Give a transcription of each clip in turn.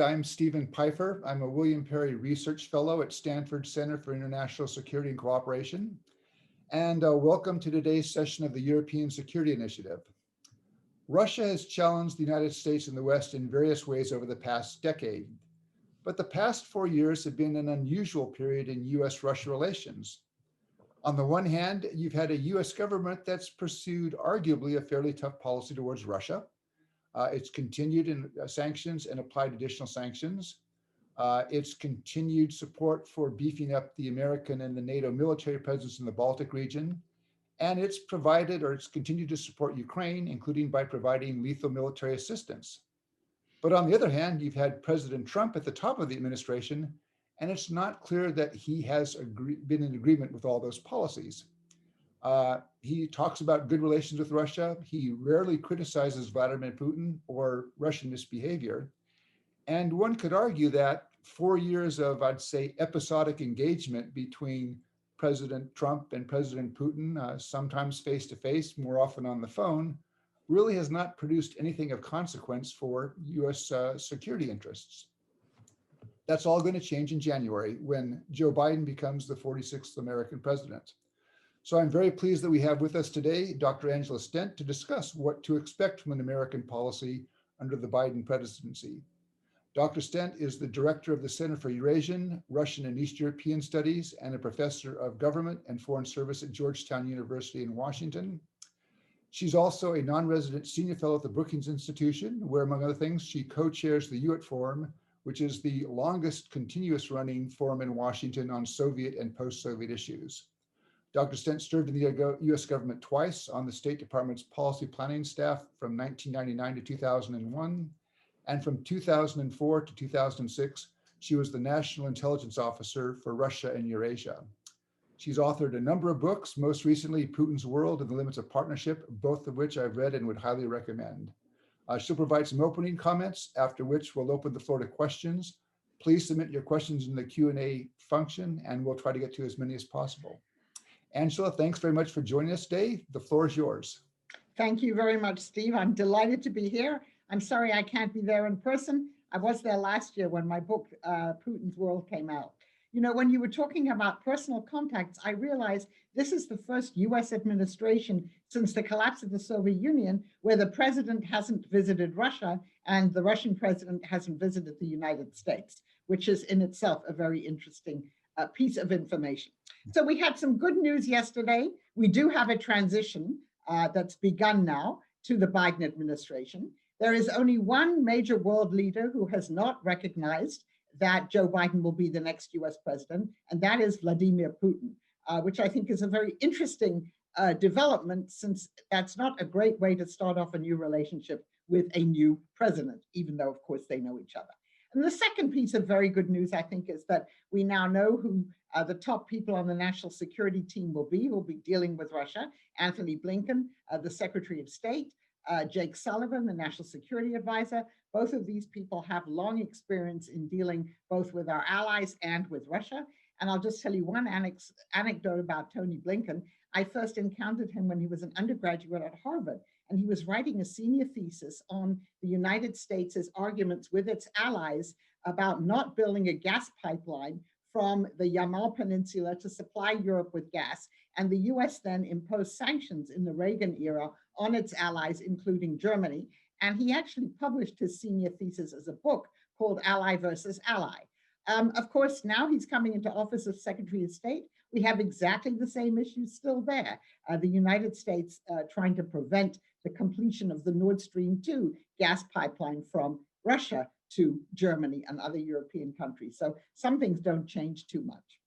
I'm Stephen Pfeiffer. I'm a William Perry Research Fellow at Stanford Center for International Security and Cooperation. And welcome to today's session of the European Security Initiative. Russia has challenged the United States and the West in various ways over the past decade. But the past 4 years have been an unusual period in U.S.-Russia relations. On the one hand, you've had a U.S. government that's pursued arguably a fairly tough policy towards Russia. It's continued in sanctions and applied additional sanctions. It's continued support for beefing up the American and the NATO military presence in the Baltic region. And it's continued to support Ukraine, including by providing lethal military assistance. But on the other hand, you've had President Trump at the top of the administration, and it's not clear that he has been in agreement with all those policies. He talks about good relations with Russia. He rarely criticizes Vladimir Putin or Russian misbehavior. And one could argue that 4 years of, I'd say, episodic engagement between President Trump and President Putin, sometimes face-to-face, more often on the phone, really has not produced anything of consequence for US security interests. That's all going to change in January when Joe Biden becomes the 46th American president. So I'm very pleased that we have with us today Dr. Angela Stent to discuss what to expect from an American policy under the Biden presidency. Dr. Stent is the director of the Center for Eurasian, Russian, and East European Studies and a professor of government and foreign service at Georgetown University in Washington. She's also a non-resident senior fellow at the Brookings Institution, where, among other things, she co-chairs the UIT Forum, which is the longest continuous running forum in Washington on Soviet and post-Soviet issues. Dr. Stent served in the US government twice on the State Department's policy planning staff from 1999 to 2001. And from 2004 to 2006, she was the National Intelligence Officer for Russia and Eurasia. She's authored a number of books, most recently Putin's World and the Limits of Partnership, both of which I've read and would highly recommend. She'll provide some opening comments, after which we'll open the floor to questions. Please submit your questions in the Q&A function, and we'll try to get to as many as possible. Angela, thanks very much for joining us today. The floor is yours. Thank you very much, Steve. I'm delighted to be here. I'm sorry I can't be there in person. I was there last year when my book, Putin's World, came out. You know, when you were talking about personal contacts, I realized this is the first US administration since the collapse of the Soviet Union where the president hasn't visited Russia and the Russian president hasn't visited the United States, which is in itself a very interesting piece of information. So we had some good news yesterday. We do have a transition that's begun now to the Biden administration. There is only one major world leader who has not recognized that Joe Biden will be the next US president, and that is Vladimir Putin, which I think is a very interesting development, since that's not a great way to start off a new relationship with a new president, even though, of course, they know each other. And the second piece of very good news, I think, is that we now know who the top people on the national security team will be, who will be dealing with Russia. Anthony Blinken, the Secretary of State, Jake Sullivan, the National Security Advisor. Both of these people have long experience in dealing both with our allies and with Russia. And I'll just tell you one anecdote about Tony Blinken. I first encountered him when he was an undergraduate at Harvard, and he was writing a senior thesis on the United States' arguments with its allies about not building a gas pipeline from the Yamal Peninsula to supply Europe with gas. And the US then imposed sanctions in the Reagan era on its allies, including Germany. And he actually published his senior thesis as a book called Ally versus Ally. Of course, now he's coming into office as Secretary of State. We have exactly the same issues still there. The United States trying to prevent the completion of the Nordstrom 2 gas pipeline from Russia to Germany and other European countries. So some things don't change too much.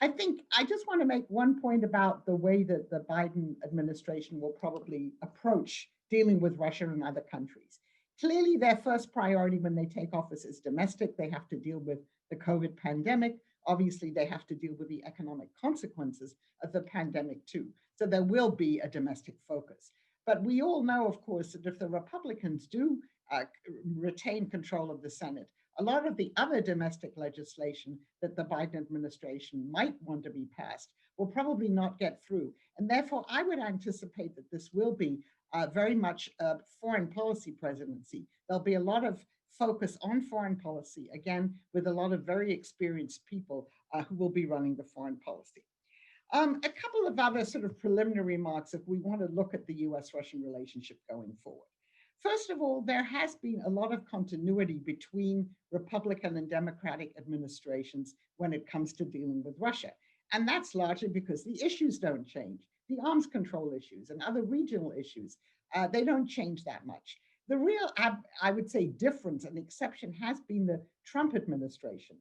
I think I just want to make one point about the way that the Biden administration will probably approach dealing with Russia and other countries. Clearly, their first priority when they take office is domestic. They have to deal with the COVID pandemic. Obviously, they have to deal with the economic consequences of the pandemic too. So there will be a domestic focus. But we all know, of course, that if the Republicans do retain control of the Senate, a lot of the other domestic legislation that the Biden administration might want to be passed will probably not get through. And therefore, I would anticipate that this will be very much a foreign policy presidency. There'll be a lot of focus on foreign policy, again, with a lot of very experienced people who will be running the foreign policy. A couple of other sort of preliminary remarks if we want to look at the US-Russian relationship going forward. First of all, there has been a lot of continuity between Republican and Democratic administrations when it comes to dealing with Russia. And that's largely because the issues don't change. The arms control issues and other regional issues, they don't change that much. The real, I would say, difference and exception has been the Trump administration,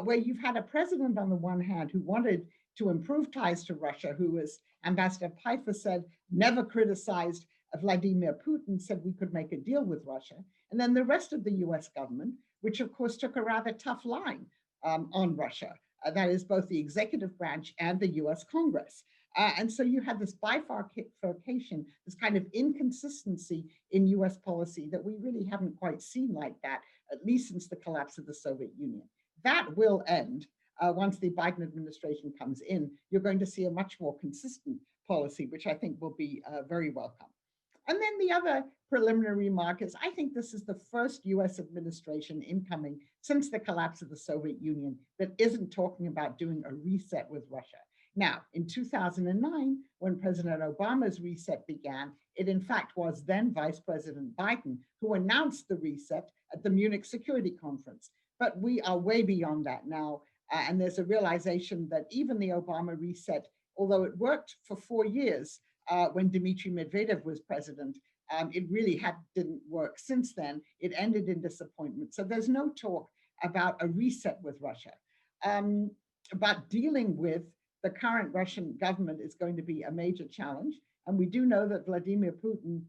where you've had a president on the one hand who wanted to improve ties to Russia, who, as Ambassador Pfeiffer said, never criticized Vladimir Putin, said we could make a deal with Russia. And then the rest of the US government, which of course took a rather tough line on Russia. That is both the executive branch and the US Congress. And so you had this bifurcation, this kind of inconsistency in US policy that we really haven't quite seen like that, at least since the collapse of the Soviet Union. That will end once the Biden administration comes in. You're going to see a much more consistent policy, which I think will be very welcome. And then the other preliminary remark is, I think this is the first US administration incoming since the collapse of the Soviet Union that isn't talking about doing a reset with Russia. Now, in 2009, when President Obama's reset began, it in fact was then Vice President Biden who announced the reset at the Munich Security Conference. But we are way beyond that now. And there's a realization that even the Obama reset, although it worked for 4 years when Dmitry Medvedev was president, it really didn't work since then. It ended in disappointment. So there's no talk about a reset with Russia. But dealing with the current Russian government is going to be a major challenge. And we do know that Vladimir Putin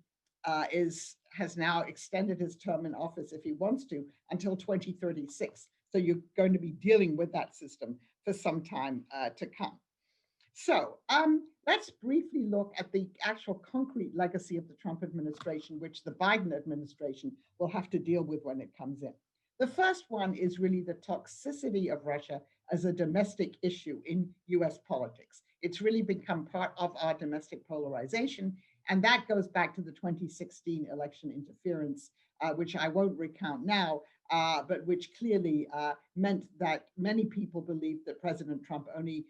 has now extended his term in office, if he wants to, until 2036. So you're going to be dealing with that system for some time to come. So let's briefly look at the actual concrete legacy of the Trump administration, which the Biden administration will have to deal with when it comes in. The first one is really the toxicity of Russia as a domestic issue in US politics. It's really become part of our domestic polarization, and that goes back to the 2016 election interference, which I won't recount now, but which clearly meant that many people believed that President Trump only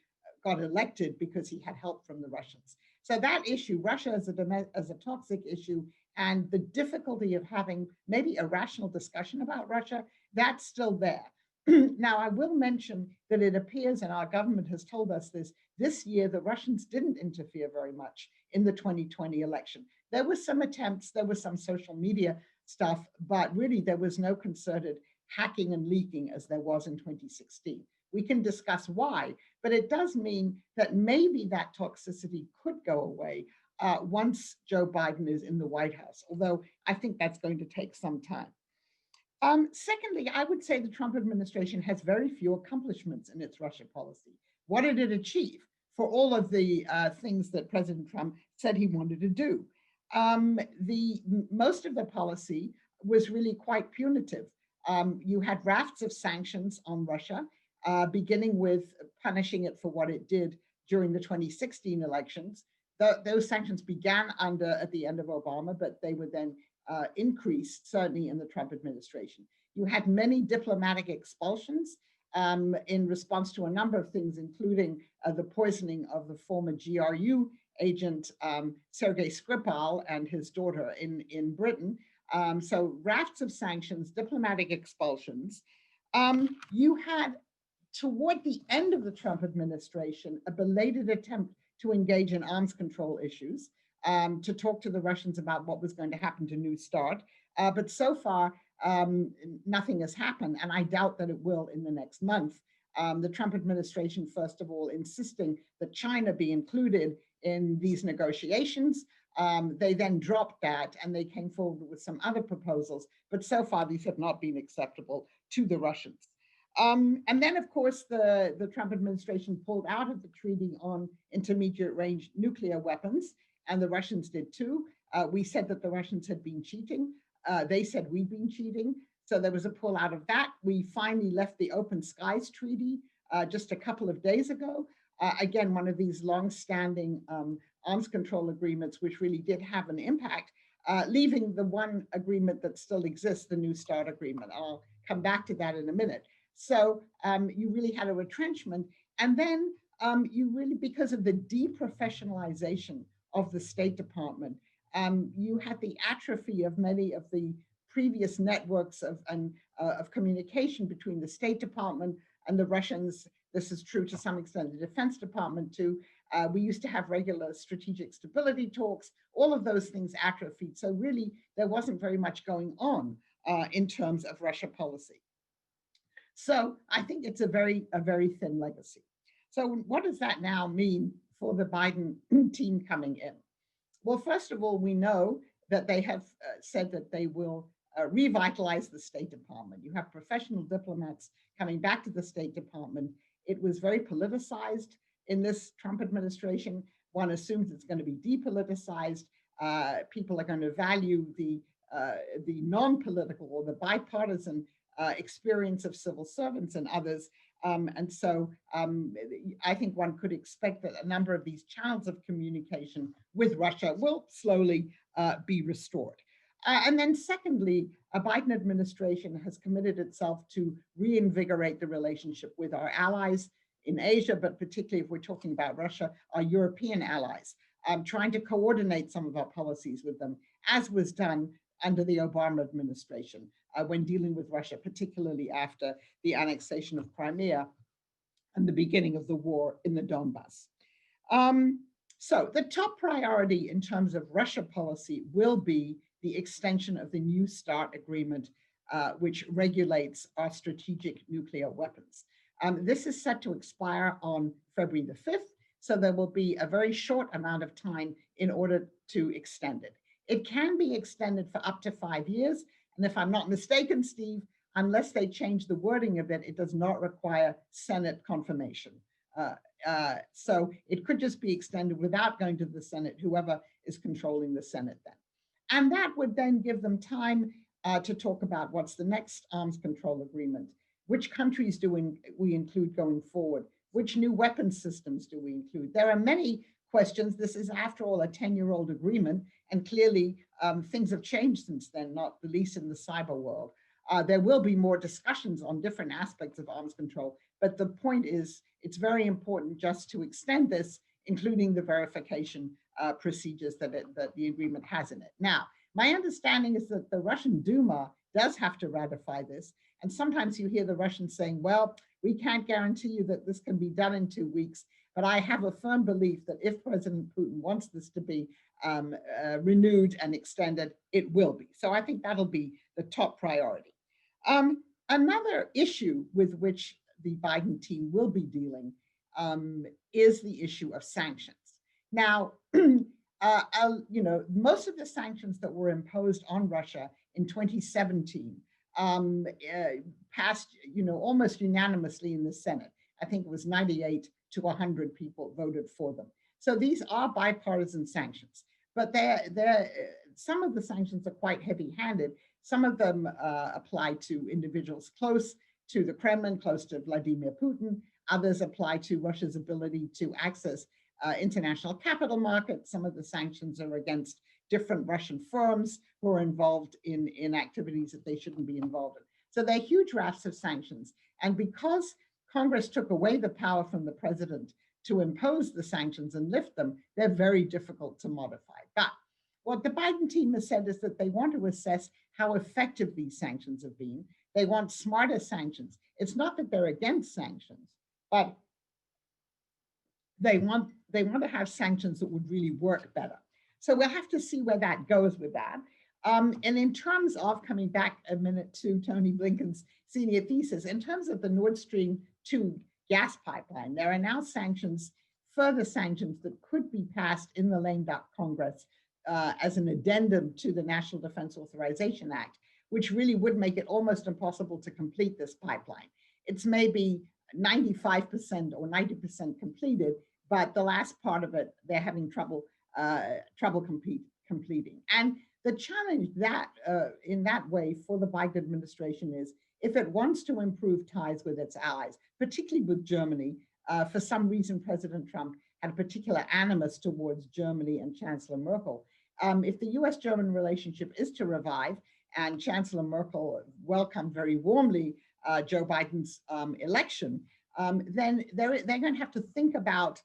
got elected because he had help from the Russians. So that issue, Russia as a toxic issue, and the difficulty of having maybe a rational discussion about Russia, that's still there. Now, I will mention that it appears, and our government has told us this year the Russians didn't interfere very much in the 2020 election. There were some attempts, there was some social media stuff, but really there was no concerted hacking and leaking as there was in 2016. We can discuss why, but it does mean that maybe that toxicity could go away once Joe Biden is in the White House, although I think that's going to take some time. Secondly, I would say the Trump administration has very few accomplishments in its Russia policy. What did it achieve for all of the things that President Trump said he wanted to do? Most of the policy was really quite punitive. You had rafts of sanctions on Russia, beginning with punishing it for what it did during the 2016 elections. Those sanctions began at the end of Obama, but they were then increased, certainly in the Trump administration. You had many diplomatic expulsions in response to a number of things, including the poisoning of the former GRU agent, Sergei Skripal, and his daughter in Britain. So rafts of sanctions, diplomatic expulsions. You had, toward the end of the Trump administration, a belated attempt to engage in arms control issues, to talk to the Russians about what was going to happen to New START. But so far, nothing has happened, and I doubt that it will in the next month. The Trump administration, first of all, insisting that China be included in these negotiations. They then dropped that, and they came forward with some other proposals, but so far these have not been acceptable to the Russians. And then, of course, the Trump administration pulled out of the treaty on intermediate range nuclear weapons, and the Russians did too. We said that the Russians had been cheating. They said we'd been cheating. So there was a pull out of that. We finally left the Open Skies Treaty just a couple of days ago. Again, one of these long-standing arms control agreements, which really did have an impact, leaving the one agreement that still exists, the New START agreement. I'll come back to that in a minute. So you really had a retrenchment. And then you really, because of the deprofessionalization of the State Department, you had the atrophy of many of the previous networks of communication between the State Department and the Russians. This is true to some extent, the Defense Department too. We used to have regular strategic stability talks. All of those things atrophied. So really, there wasn't very much going on in terms of Russia policy. So I think it's a very thin legacy. So what does that now mean for the Biden team coming in? Well, first of all, we know that they have said that they will revitalize the State Department. You have professional diplomats coming back to the State Department. It was very politicized in this Trump administration. One assumes it's going to be depoliticized. People are going to value the non-political or the bipartisan experience of civil servants and others. And so I think one could expect that a number of these channels of communication with Russia will slowly be restored. And then secondly, a Biden administration has committed itself to reinvigorate the relationship with our allies in Asia, but particularly if we're talking about Russia, our European allies, trying to coordinate some of our policies with them, as was done under the Obama administration when dealing with Russia, particularly after the annexation of Crimea and the beginning of the war in the Donbass. So the top priority in terms of Russia policy will be the extension of the New START agreement, which regulates our strategic nuclear weapons. This is set to expire on February the 5th, so there will be a very short amount of time in order to extend it. It can be extended for up to 5 years, and if I'm not mistaken, Steve, unless they change the wording of it, it does not require Senate confirmation. So it could just be extended without going to the Senate, whoever is controlling the Senate then. And that would then give them time to talk about what's the next arms control agreement, which countries do we include going forward, which new weapons systems do we include. There are many questions. This is, after all, a 10-year-old agreement, and clearly things have changed since then, not the least in the cyber world. There will be more discussions on different aspects of arms control, but the point is it's very important just to extend this, including the verification procedures that the agreement has in it. Now, my understanding is that the Russian Duma does have to ratify this, and sometimes you hear the Russians saying, well, we can't guarantee you that this can be done in 2 weeks, but I have a firm belief that if President Putin wants this to be renewed and extended, it will be. So I think that'll be the top priority. Another issue with which the Biden team will be dealing is the issue of sanctions. Now, most of the sanctions that were imposed on Russia in 2017 passed, almost unanimously in the Senate. I think it was 98 to 100 people voted for them. So these are bipartisan sanctions, but some of the sanctions are quite heavy-handed. Some of them apply to individuals close to the Kremlin, close to Vladimir Putin. Others apply to Russia's ability to access international capital markets. Some of the sanctions are against different Russian firms who are involved in activities that they shouldn't be involved in. So they're huge rafts of sanctions. And because Congress took away the power from the president to impose the sanctions and lift them, they're very difficult to modify. But what the Biden team has said is that they want to assess how effective these sanctions have been. They want smarter sanctions. It's not that they're against sanctions, but they want to have sanctions that would really work better. So we'll have to see where that goes with that. And in terms of, coming back a minute to Tony Blinken's senior thesis, in terms of the Nord Stream 2 gas pipeline, there are now sanctions, further sanctions that could be passed in the lame duck Congress as an addendum to the National Defense Authorization Act, which really would make it almost impossible to complete this pipeline. It's maybe 95% or 90% completed, but the last part of it, they're having trouble completing. And the challenge that in that way for the Biden administration is, if it wants to improve ties with its allies, particularly with Germany, for some reason, President Trump had a particular animus towards Germany and Chancellor Merkel. If the US-German relationship is to revive, and Chancellor Merkel welcomed very warmly Joe Biden's election, then they're going to have to think about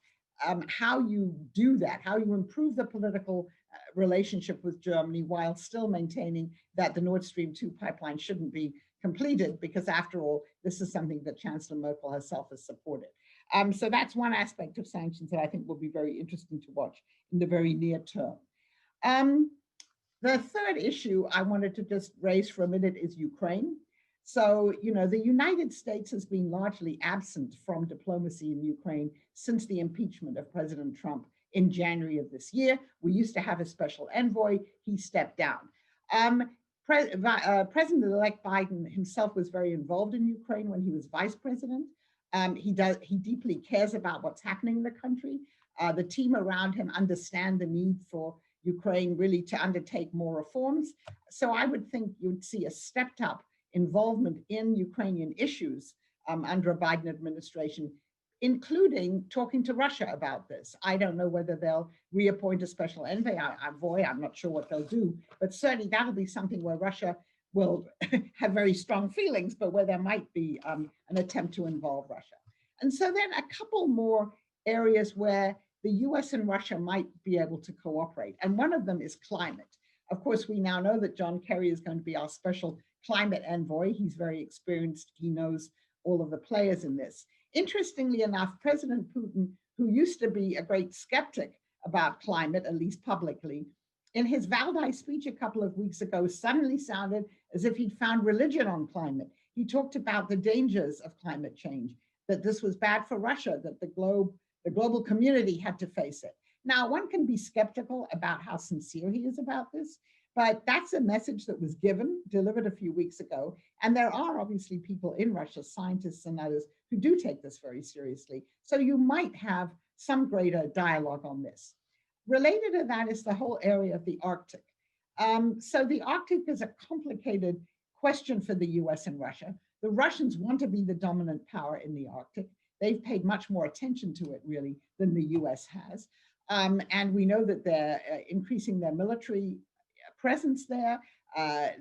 how you do that, how you improve the political relationship with Germany while still maintaining that the Nord Stream 2 pipeline shouldn't be completed, because after all, this is something that Chancellor Merkel herself has supported. So that's one aspect of sanctions that I think will be very interesting to watch in the very near term. The third issue I wanted to just raise for a minute is Ukraine. So, the United States has been largely absent from diplomacy in Ukraine since the impeachment of President Trump in January of this year. We used to have a special envoy. He stepped down. President-elect Biden himself was very involved in Ukraine when he was vice president. He deeply cares about what's happening in the country. The team around him understand the need for Ukraine really to undertake more reforms. So I would think you'd see a stepped up involvement in Ukrainian issues under a Biden administration, including talking to Russia about this. I don't know whether they'll reappoint a special envoy. I'm not sure what they'll do, but certainly that'll be something where Russia will have very strong feelings, but where there might be an attempt to involve Russia. And so then a couple more areas where the US and Russia might be able to cooperate. And one of them is climate. Of course, we now know that John Kerry is going to be our special climate envoy. He's very experienced. He knows all of the players in this. Interestingly enough, President Putin, who used to be a great skeptic about climate, at least publicly, in his Valdai speech a couple of weeks ago, suddenly sounded as if he'd found religion on climate. He talked about the dangers of climate change, that this was bad for Russia, that the global community had to face it. Now, one can be skeptical about how sincere he is about this, but that's a message that was delivered a few weeks ago. And there are obviously people in Russia, scientists and others, who do take this very seriously. So you might have some greater dialogue on this. Related to that is the whole area of the Arctic. So the Arctic is a complicated question for the US and Russia. The Russians want to be the dominant power in the Arctic. They've paid much more attention to it, really, than the US has. And we know that they're increasing their military presence there,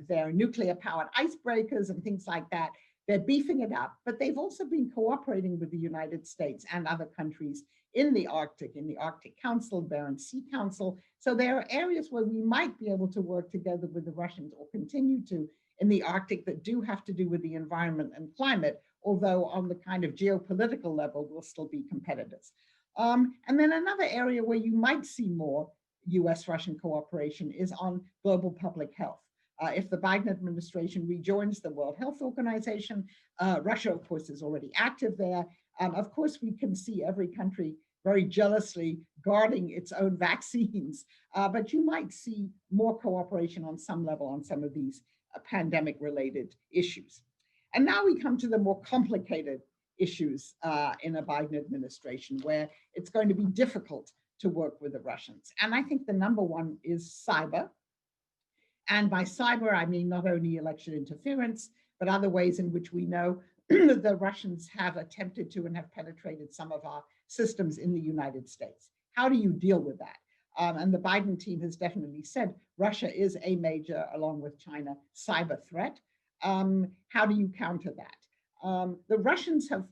their nuclear-powered icebreakers and things like that. They're beefing it up, but they've also been cooperating with the United States and other countries in the Arctic Council, Barents Sea Council. So there are areas where we might be able to work together with the Russians, or continue to, in the Arctic, that do have to do with the environment and climate, although on the kind of geopolitical level, we'll still be competitors. And then another area where you might see more US-Russian cooperation is on global public health. If the Biden administration rejoins the World Health Organization, Russia, of course, is already active there. Of course, we can see every country very jealously guarding its own vaccines, but you might see more cooperation on some level on some of these pandemic-related issues. And now we come to the more complicated issues in a Biden administration, where it's going to be difficult to work with the Russians. And I think the number one is cyber. And by cyber, I mean not only election interference, but other ways in which we know the Russians have attempted to and have penetrated some of our systems in the United States. How do you deal with that? And the Biden team has definitely said Russia is a major, along with China, cyber threat. How do you counter that? The Russians have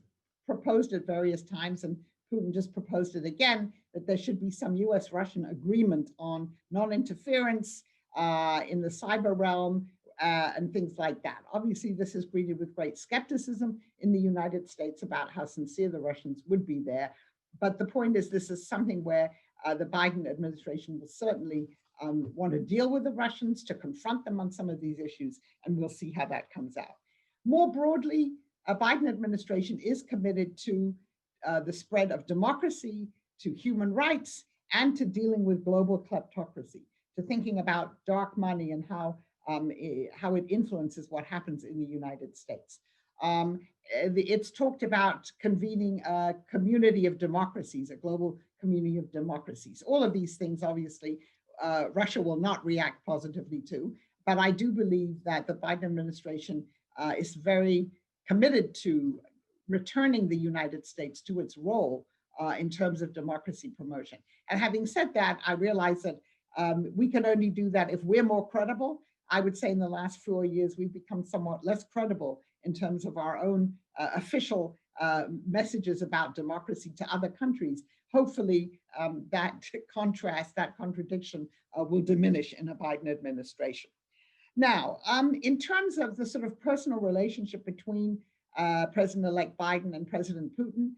proposed at various times, and Putin just proposed it again, that there should be some US-Russian agreement on non-interference in the cyber realm and things like that. Obviously, this is greeted with great skepticism in the United States about how sincere the Russians would be there. But the point is, this is something where the Biden administration will certainly want to deal with the Russians, to confront them on some of these issues, and we'll see how that comes out. More broadly, a Biden administration is committed to the spread of democracy, to human rights, and to dealing with global kleptocracy, to thinking about dark money and how it influences what happens in the United States. It's talked about convening a community of democracies, a global community of democracies. All of these things, obviously, Russia will not react positively to, but I do believe that the Biden administration is very committed to returning the United States to its role in terms of democracy promotion. And having said that, I realize that we can only do that if we're more credible. I would say in the last 4 years, we've become somewhat less credible in terms of our own official messages about democracy to other countries. Hopefully, that contrast, that contradiction will diminish in a Biden administration. Now, in terms of the sort of personal relationship between President-elect Biden and President Putin,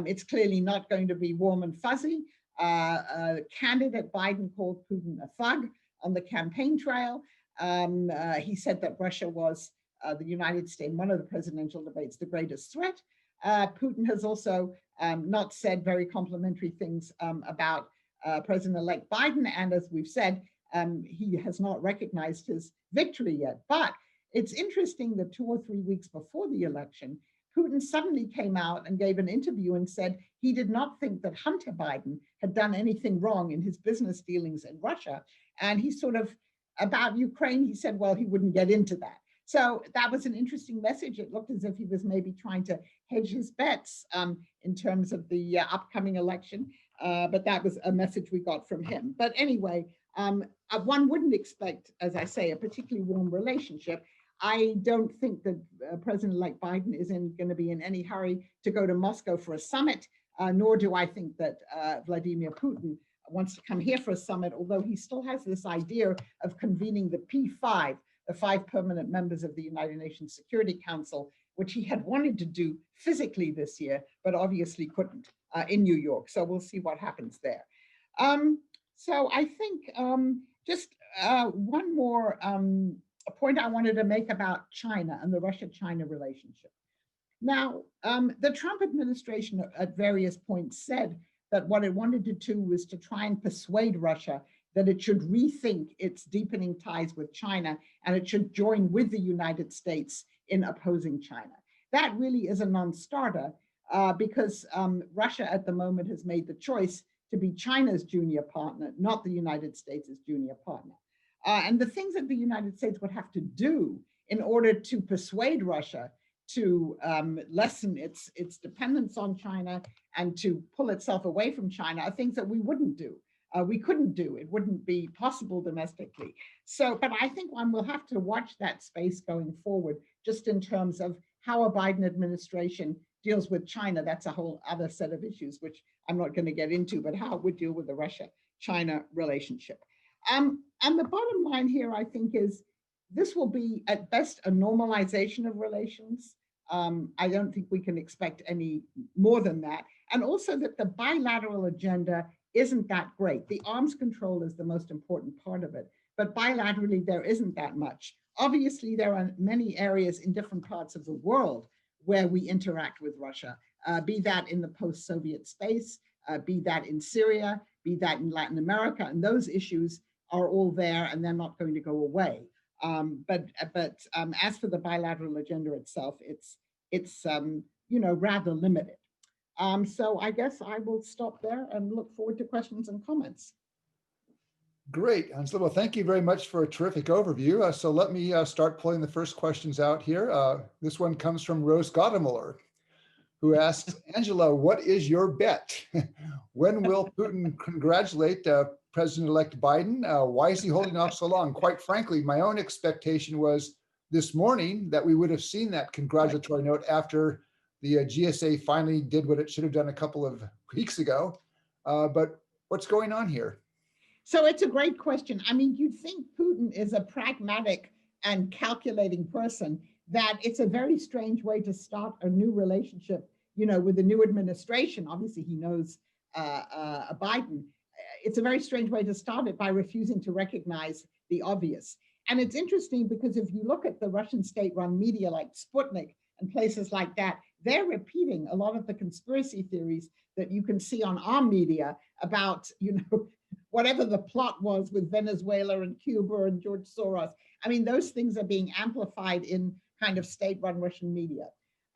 it's clearly not going to be warm and fuzzy. Candidate Biden called Putin a thug on the campaign trail. He said that Russia was the United States, in one of the presidential debates, the greatest threat. Putin has also not said very complimentary things about President-elect Biden. And as we've said, he has not recognized his victory yet. But it's interesting that 2 or 3 weeks before the election, Putin suddenly came out and gave an interview and said he did not think that Hunter Biden had done anything wrong in his business dealings in Russia. And he sort of, about Ukraine, he said, well, he wouldn't get into that. So that was an interesting message. It looked as if he was maybe trying to hedge his bets in terms of the upcoming election. But that was a message we got from him. But anyway, one wouldn't expect, as I say, a particularly warm relationship. I don't think that President-elect Biden is going to be in any hurry to go to Moscow for a summit, nor do I think that Vladimir Putin wants to come here for a summit, although he still has this idea of convening the P5, the 5 permanent members of the United Nations Security Council, which he had wanted to do physically this year, but obviously couldn't in New York. So we'll see what happens there. So I think just one more point I wanted to make about China and the Russia-China relationship. Now, the Trump administration at various points said that what it wanted to do was to try and persuade Russia that it should rethink its deepening ties with China and it should join with the United States in opposing China. That really is a non-starter because Russia at the moment has made the choice to be China's junior partner, not the United States' junior partner. And the things that the United States would have to do in order to persuade Russia to lessen its dependence on China and to pull itself away from China are things that we wouldn't do. We couldn't do. It wouldn't be possible domestically. So, but I think one will have to watch that space going forward, just in terms of how a Biden administration deals with China. That's a whole other set of issues, which I'm not going to get into, but how it would deal with the Russia-China relationship. And the bottom line here, I think, is this will be at best a normalization of relations. I don't think we can expect any more than that. And also that the bilateral agenda isn't that great. The arms control is the most important part of it, but bilaterally there isn't that much. Obviously, there are many areas in different parts of the world where we interact with Russia, be that in the post-Soviet space, be that in Syria, be that in Latin America, and those issues are all there and they're not going to go away. But as for the bilateral agenda itself, it's rather limited. So I guess I will stop there and look forward to questions and comments. Great, Angela. Well, thank you very much for a terrific overview. So let me start pulling the first questions out here. This one comes from Rose Gadamuller, who asks, Angela, what is your bet? When will Putin congratulate President-elect Biden? Why is he holding off so long? Quite frankly, my own expectation was this morning that we would have seen that congratulatory note after the GSA finally did what it should have done a couple of weeks ago. But what's going on here? So it's a great question. I mean, you'd think Putin is a pragmatic and calculating person, that it's a very strange way to start a new relationship, with the new administration. Obviously, he knows Biden. It's a very strange way to start it by refusing to recognize the obvious. And it's interesting because if you look at the Russian state-run media like Sputnik and places like that, they're repeating a lot of the conspiracy theories that you can see on our media about, whatever the plot was with Venezuela and Cuba and George Soros. I mean, those things are being amplified in kind of state-run Russian media.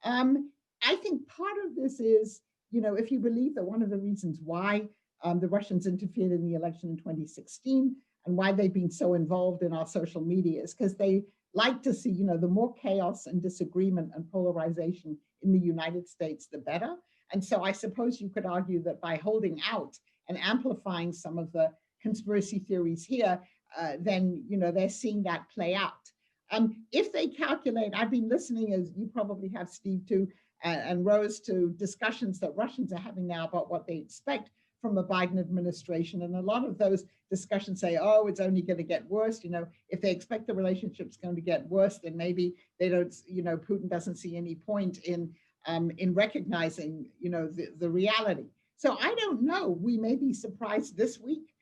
I think part of this is, if you believe that one of the reasons why the Russians interfered in the election in 2016 and why they've been so involved in our social media is because they like to see, the more chaos and disagreement and polarization in the United States, the better. And so I suppose you could argue that by holding out and amplifying some of the conspiracy theories here, then they're seeing that play out. If they calculate, I've been listening, as you probably have, Steve, too, and Rose, to discussions that Russians are having now about what they expect from a Biden administration. And a lot of those discussions say, oh, it's only going to get worse. If they expect the relationship's going to get worse, then maybe they don't, Putin doesn't see any point in recognizing, the reality. So I don't know. We may be surprised this week,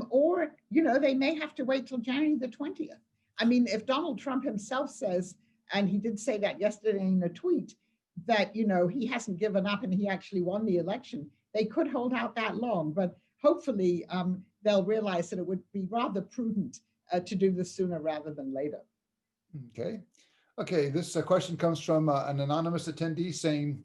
or, they may have to wait till January the 20th. I mean, if Donald Trump himself says, and he did say that yesterday in a tweet, that, he hasn't given up and he actually won the election, they could hold out that long. But hopefully they'll realize that it would be rather prudent to do this sooner rather than later. Okay, this question comes from an anonymous attendee saying,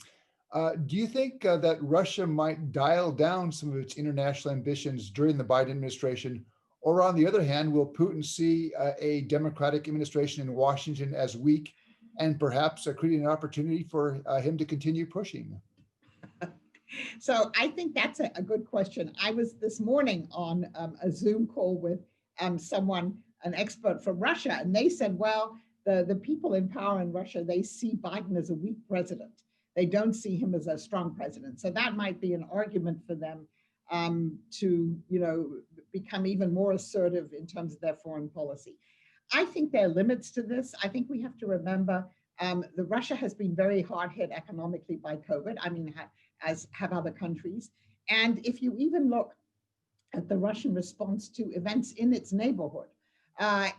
do you think that Russia might dial down some of its international ambitions during the Biden administration? Or on the other hand, will Putin see a Democratic administration in Washington as weak and perhaps creating an opportunity for him to continue pushing? So I think that's a good question. I was this morning on a Zoom call with someone, an expert from Russia, and they said, well, the people in power in Russia, they see Biden as a weak president. They don't see him as a strong president. So that might be an argument for them to, become even more assertive in terms of their foreign policy. I think there are limits to this. I think we have to remember that Russia has been very hard hit economically by COVID. I mean, as have other countries. And if you even look at the Russian response to events in its neighborhood,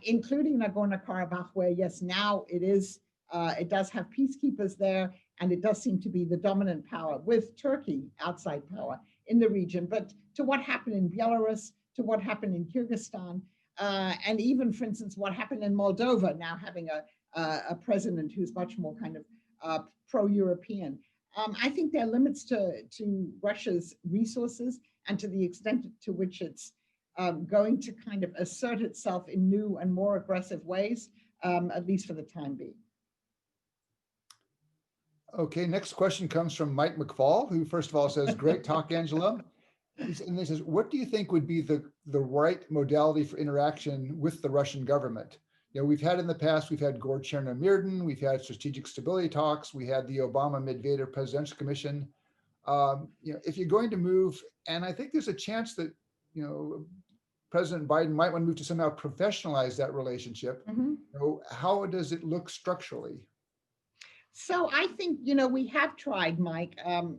including Nagorno-Karabakh, where yes, now it does have peacekeepers there, and it does seem to be the dominant power with Turkey outside power in the region. But to what happened in Belarus, to what happened in Kyrgyzstan, and even, for instance, what happened in Moldova, now having a president who's much more kind of pro-European. I think there are limits to Russia's resources and to the extent to which it's going to kind of assert itself in new and more aggressive ways, at least for the time being. Okay, next question comes from Mike McFall, who first of all says, great talk, Angela. And he says, what do you think would be the right modality for interaction with the Russian government? We've had in the past, we've had Gore Cherno-Mirden, we've had strategic stability talks, we had the Obama-Medvedev Presidential Commission. If you're going to move, and I think there's a chance that, President Biden might want to move to somehow professionalize that relationship. Mm-hmm. How does it look structurally? So I think, we have tried, Mike,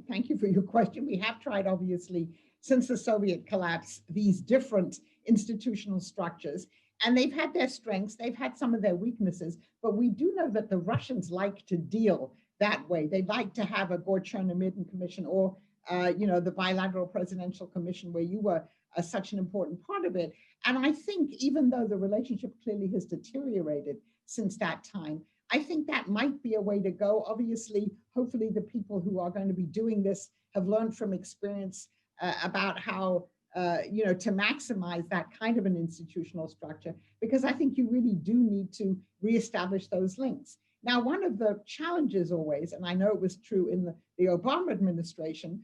thank you for your question. We have tried, obviously, since the Soviet collapse, these different institutional structures, and they've had their strengths, they've had some of their weaknesses, but we do know that the Russians like to deal that way. They like to have a Gore Cherno-Mirden commission or, the Bilateral Presidential Commission, where you were such an important part of it. And I think even though the relationship clearly has deteriorated since that time, I think that might be a way to go. Obviously, hopefully the people who are going to be doing this have learned from experience about how, to maximize that kind of an institutional structure, because I think you really do need to reestablish those links. Now, one of the challenges always, and I know it was true in the Obama administration,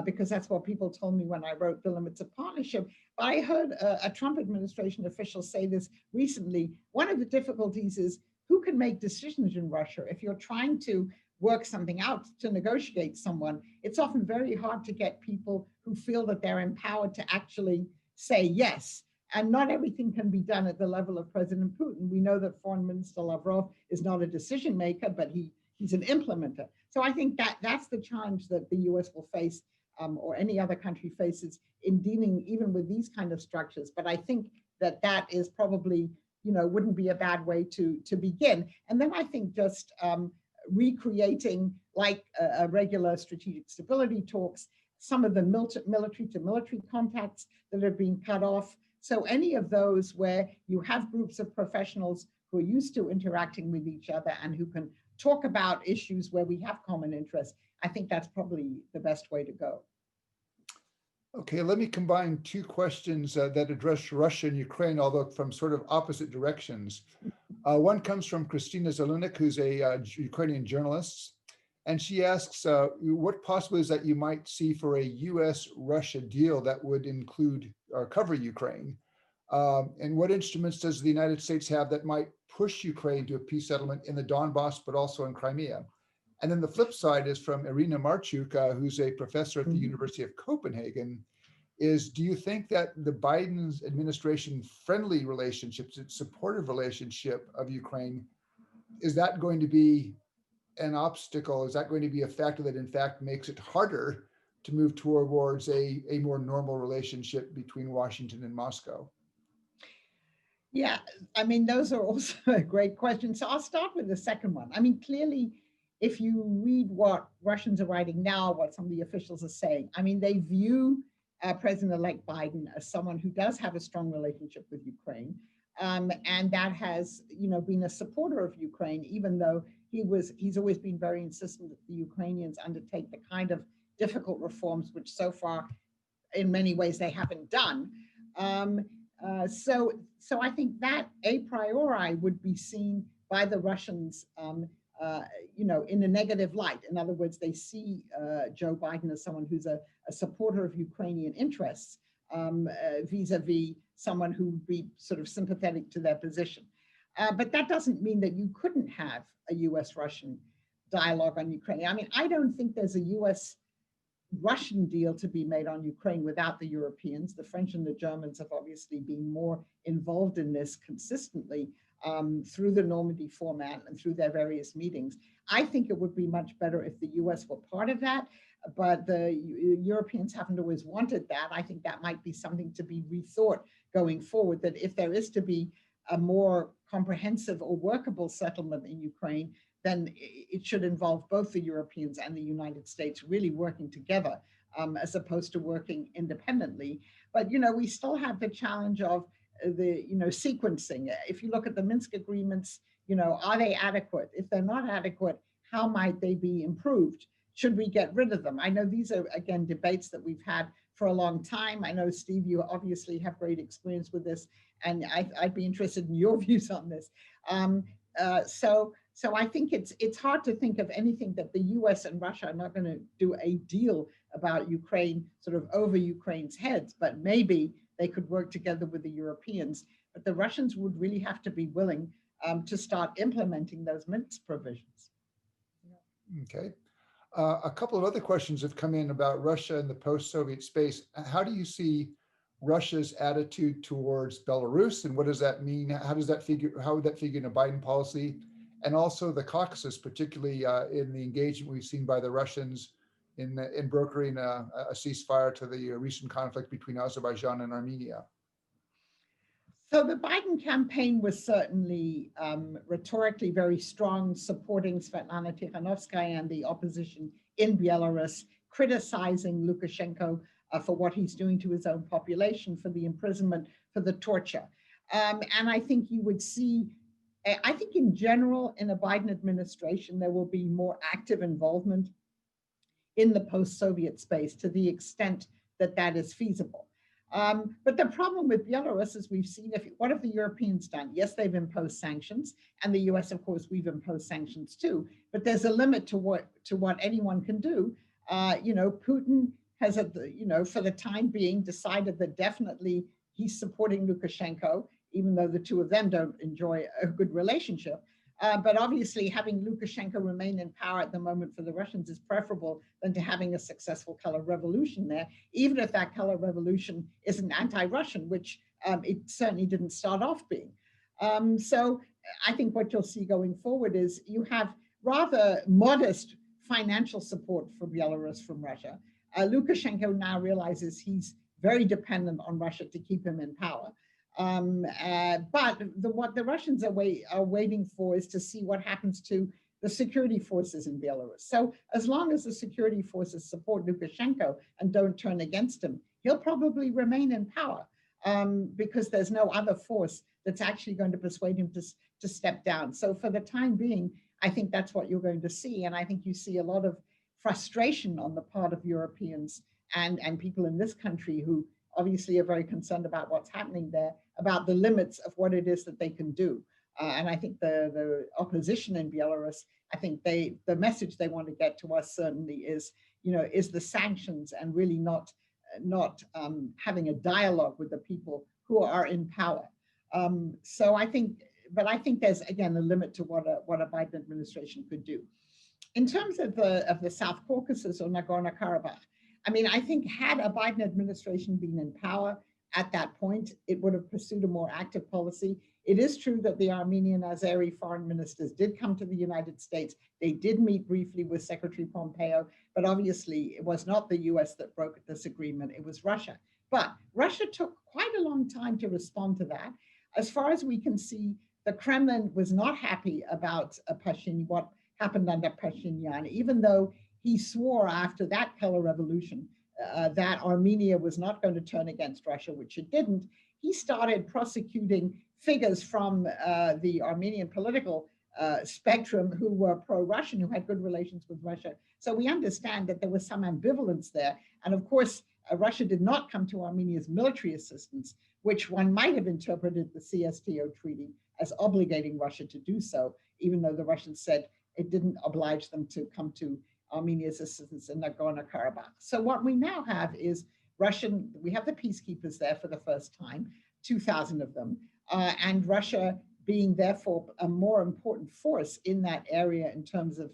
because that's what people told me when I wrote The Limits of Partnership, but I heard a Trump administration official say this recently. One of the difficulties is who can make decisions in Russia. If you're trying to work something out to negotiate someone, it's often very hard to get people who feel that they're empowered to actually say yes. And not everything can be done at the level of President Putin. We know that Foreign Minister Lavrov is not a decision maker, but he's an implementer. So I think that's the challenge that the US will face, or any other country faces, in dealing even with these kind of structures. But I think that is probably, wouldn't be a bad way to begin. And then I think just recreating, like a regular strategic stability talks, some of the military to military contacts that have been cut off. So any of those where you have groups of professionals who are used to interacting with each other and who can talk about issues where we have common interests, I think that's probably the best way to go. Okay, let me combine two questions that address Russia and Ukraine, although from sort of opposite directions. One comes from Christina Zalunik, who's a Ukrainian journalist. And she asks, what possibilities that you might see for a U.S.-Russia deal that would include or cover Ukraine? And what instruments does the United States have that might push Ukraine to a peace settlement in the Donbass, but also in Crimea? And then the flip side is from Irina Marchuk, who's a professor at the University of Copenhagen, is do you think that the Biden's administration friendly relationships, its supportive relationship of Ukraine, is that going to be an obstacle? Is that going to be a factor that in fact makes it harder to move towards a more normal relationship between Washington and Moscow? Yeah, I mean, those are also a great question. So I'll start with the second one. I mean, clearly, if you read what Russians are writing now, what some of the officials are saying, I mean, they view President-elect Biden as someone who does have a strong relationship with Ukraine, and that has, been a supporter of Ukraine, even though he's always been very insistent that the Ukrainians undertake the kind of difficult reforms which so far, in many ways, they haven't done. So I think that a priori would be seen by the Russians, in a negative light. In other words, they see Joe Biden as someone who's a supporter of Ukrainian interests, vis-a-vis someone who would be sort of sympathetic to their position. But that doesn't mean that you couldn't have a U.S.-Russian dialogue on Ukraine. I mean, I don't think there's a U.S.-Russian deal to be made on Ukraine without the Europeans. The French and the Germans have obviously been more involved in this consistently through the Normandy format and through their various meetings. I think it would be much better if the U.S. were part of that, but the Europeans haven't always wanted that. I think that might be something to be rethought going forward, that if there is to be a more comprehensive or workable settlement in Ukraine, then it should involve both the Europeans and the United States really working together, as opposed to working independently. But, we still have the challenge of the, sequencing. If you look at the Minsk agreements, are they adequate? If they're not adequate, how might they be improved? Should we get rid of them? I know these are, again, debates that we've had for a long time. I know, Steve, you obviously have great experience with this, and I'd be interested in your views on this. So I think it's hard to think of anything that the U.S. and Russia are not going to do a deal about Ukraine, sort of over Ukraine's heads, but maybe they could work together with the Europeans. But the Russians would really have to be willing to start implementing those Minsk provisions. Okay. A couple of other questions have come in about Russia and the post-Soviet space. How do you see Russia's attitude towards Belarus, and what does that mean? How would that figure in a Biden policy? And also the Caucasus, particularly in the engagement we've seen by the Russians in brokering a ceasefire to the recent conflict between Azerbaijan and Armenia. So the Biden campaign was certainly rhetorically very strong, supporting Svetlana Tikhanovskaya and the opposition in Belarus, criticizing Lukashenko for what he's doing to his own population, for the imprisonment, for the torture. And I think you would see, I think in general, in a Biden administration, there will be more active involvement in the post-Soviet space to the extent that that is feasible. But the problem with Belarus, as we've seen, what have the Europeans done? Yes, they've imposed sanctions, and the US, of course, we've imposed sanctions too. But there's a limit to what anyone can do. Putin has, for the time being, decided that definitely he's supporting Lukashenko, even though the two of them don't enjoy a good relationship. But obviously, having Lukashenko remain in power at the moment for the Russians is preferable than to having a successful color revolution there, even if that color revolution isn't anti-Russian, which it certainly didn't start off being. So I think what you'll see going forward is you have rather modest financial support for Belarus from Russia. Lukashenko now realizes he's very dependent on Russia to keep him in power. But what the Russians are waiting for is to see what happens to the security forces in Belarus. So as long as the security forces support Lukashenko and don't turn against him, he'll probably remain in power, because there's no other force that's actually going to persuade him to step down. So for the time being, I think that's what you're going to see. And I think you see a lot of frustration on the part of Europeans and people in this country who obviously are very concerned about what's happening there, about the limits of what it is that they can do. And I think the opposition in Belarus, I think the message they want to get to us certainly is, is the sanctions and really not having a dialogue with the people who are in power. So I think, but I think there's again a limit to what a Biden administration could do. In terms of the South Caucasus or Nagorno-Karabakh, I mean, I think had a Biden administration been in power at that point, it would have pursued a more active policy. It is true that the Armenian Azeri foreign ministers did come to the United States. They did meet briefly with Secretary Pompeo, but obviously it was not the US that broke this agreement, it was Russia. But Russia took quite a long time to respond to that. As far as we can see, the Kremlin was not happy about Pashinyan, what happened under Pashinyan, even though he swore after that color revolution that Armenia was not going to turn against Russia, which it didn't. He started prosecuting figures from the Armenian political spectrum who were pro-Russian, who had good relations with Russia. So we understand that there was some ambivalence there. And of course, Russia did not come to Armenia's military assistance, which one might have interpreted the CSTO treaty as obligating Russia to do so, even though the Russians said it didn't oblige them to come to Armenia's assistance in Nagorno-Karabakh. So what we now have is we have the peacekeepers there for the first time, 2,000 of them, and Russia being therefore a more important force in that area in terms of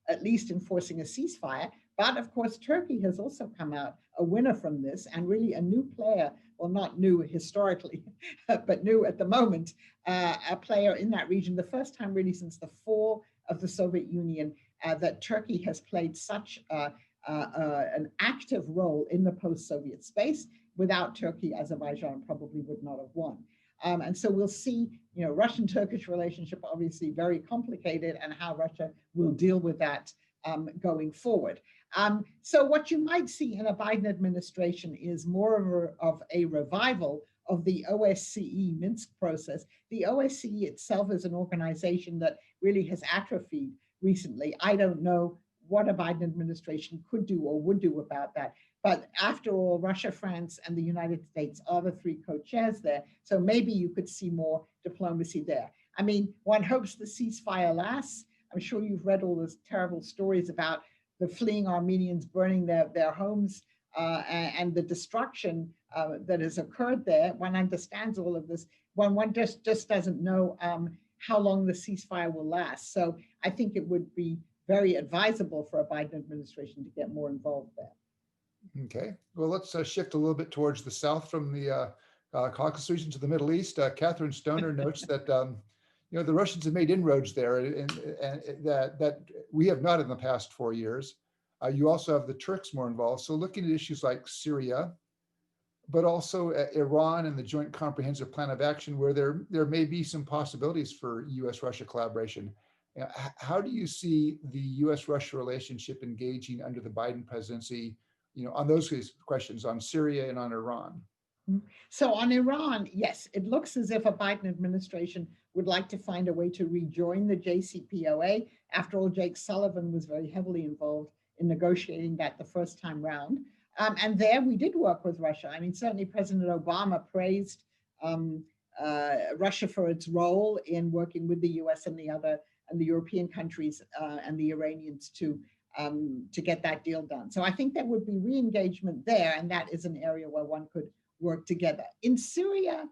at least enforcing a ceasefire. But of course, Turkey has also come out a winner from this and really a new player, well, not new historically, but new at the moment, a player in that region, the first time really since the fall of the Soviet Union that Turkey has played such an active role in the post-Soviet space. Without Turkey, Azerbaijan probably would not have won. And so we'll see, Russian-Turkish relationship obviously very complicated, and how Russia will deal with that going forward. So what you might see in a Biden administration is more of a revival of the OSCE Minsk process. The OSCE itself is an organization that really has atrophied recently. I don't know what a Biden administration could do or would do about that. But after all, Russia, France, and the United States are the three co-chairs there. So maybe you could see more diplomacy there. I mean, one hopes the ceasefire lasts. I'm sure you've read all those terrible stories about the fleeing Armenians burning their homes and the destruction that has occurred there. One understands all of this. One just doesn't know how long the ceasefire will last. So I think it would be very advisable for a Biden administration to get more involved there. Okay, well, let's shift a little bit towards the south from the Caucasus region to the Middle East. Catherine Stoner notes that the Russians have made inroads there, and that we have not in the past 4 years. You also have the Turks more involved. So looking at issues like Syria, but also Iran and the Joint Comprehensive Plan of Action, where there may be some possibilities for U.S.-Russia collaboration. How do you see the U.S.-Russia relationship engaging under the Biden presidency, on those questions, on Syria and on Iran? So on Iran, yes, it looks as if a Biden administration would like to find a way to rejoin the JCPOA. After all, Jake Sullivan was very heavily involved in negotiating that the first time round. And there we did work with Russia. I mean, certainly President Obama praised Russia for its role in working with the US and the European countries and the Iranians to get that deal done. So I think there would be re-engagement there, and that is an area where one could work together. In Syria,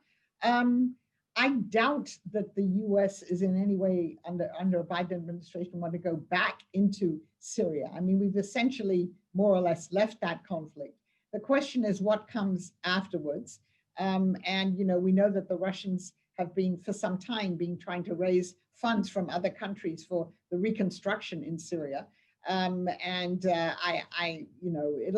I doubt that the US is in any way under a Biden administration want to go back into Syria. I mean, we've essentially more or less left that conflict. The question is what comes afterwards. And we know that the Russians have been for some time trying to raise funds from other countries for the reconstruction in Syria. It'll